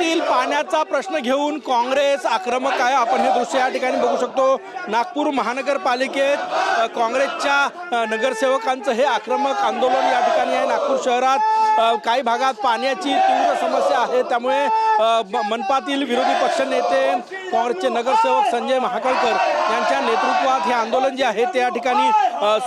नागपुरातील पाण्याचा प्रश्न घेऊन काँग्रेस आक्रमक आहे। आपण हे दृश्य या ठिकाणी बघू शकतो। नागपूर महानगरपालिकेत काँग्रेसच्या नगरसेवकांचं हे आक्रमक आंदोलन या ठिकाणी आहे। नागपूर शहरात काही भागात पाण्याची तीव्र समस्या आहे, त्यामुळे मनपातील विरोधी पक्षनेते काँग्रेसचे नगरसेवक संजय महाकळकर यांच्या नेतृत्वात हे आंदोलन जे आहे ते या ठिकाणी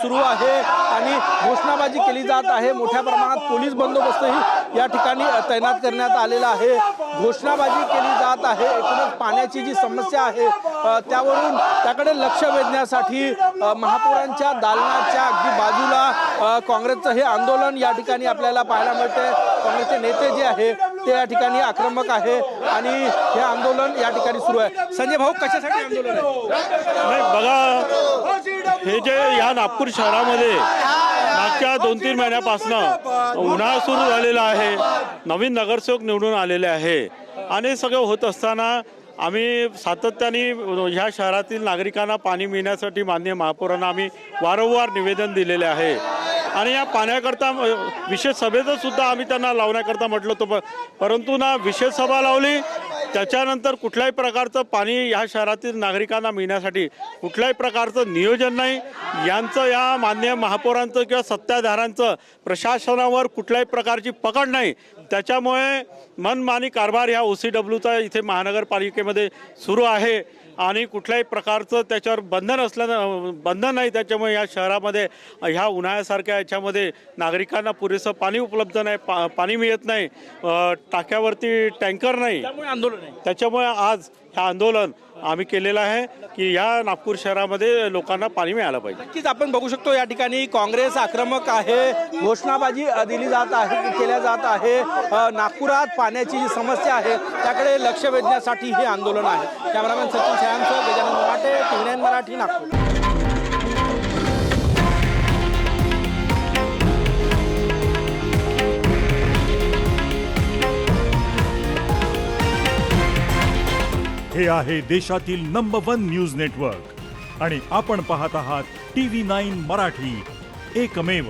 सुरू आहे आणि घोषणाबाजी केली जात आहे। मोठ्या प्रमाणात पोलीस बंदोबस्तही या ठिकाणी तैनात करण्यात आलेला आहे। घोषणाबाजी केली जात आहे। एकूणच पाण्याची जी समस्या आहे त्यावरून त्याकडे लक्ष वेधण्यासाठी महापौरांच्या दालनाच्या अगदी बाजूला काँग्रेसचं हे आंदोलन या ठिकाणी आपल्याला पाहायला मिळते। काँग्रेसचे नेते जे आहे ते या ठिकाणी आक्रमक आहे आणि हे आंदोलन या ठिकाणी सुरू आहे। संजय भाऊ, कशासाठी आंदोलन आहे? नाही बघा, हे जे या नागपूर शहरामध्ये मागच्या 2-3 महिन्यापासून उन्हाळा सुरू झालेला आहे, नवीन नगरसेवक निवडून आलेले आहे आणि सगळं होत असताना आम्ही सातत्याने ह्या शहरातील नागरिकांना पाणी मिळण्यासाठी माननीय महापौरांना आम्ही वारंवार निवेदन दिलेले आहे आणि या पाण्याकरता विशेष सभेचं सुद्धा आम्ही त्यांना लावण्याकरता म्हटलं होतं, परंतु ना विशेष सभा लावली त्याच्यानंतर कुठल्याही प्रकारचं पाणी ह्या शहरातील नागरिकांना मिळण्यासाठी कुठल्याही प्रकारचं नियोजन नाही। यांचं या माननीय महापौरांचं किंवा सत्ताधाऱ्यांचं प्रशासनावर कुठल्याही प्रकारची पकड नाही। त्याच्यामुळे मनमानी कारभार ह्या OCWचा इथे महानगरपालिकेमध्ये सुरू आहे आणि कुठल्याही प्रकारचं त्याच्यावर बंधन नाही। त्याच्यामुळे या शहरामध्ये ह्या उन्हाळ्यासारख्या याच्यामध्ये नागरिकांना पुरेसं पाणी उपलब्ध नाही, पाणी मिळत नाही, टाक्यावरती टँकर नाही, त्याच्यामुळे आज हे आंदोलन आम्ही केलेलं आहे की या नागपूर शहरामध्ये लोकांना पाणी मिळालं पाहिजे। नक्कीच आपण बघू शकतो या ठिकाणी काँग्रेस आक्रमक आहे। घोषणाबाजी दिली जात आहे, केल्या जात आहे। नागपुरात पाण्याची जी समस्या आहे त्याकडे लक्ष वेधण्यासाठी हे आंदोलन आहे। कॅमेरामॅन सचिन शयांसह गजानन मराठे, TV9 मराठी, नागपूर। हे आहे देशातील नंबर 1 न्यूज नेटवर्क आणि आपण पाहत आहात TV9 मराठी, एकमेव।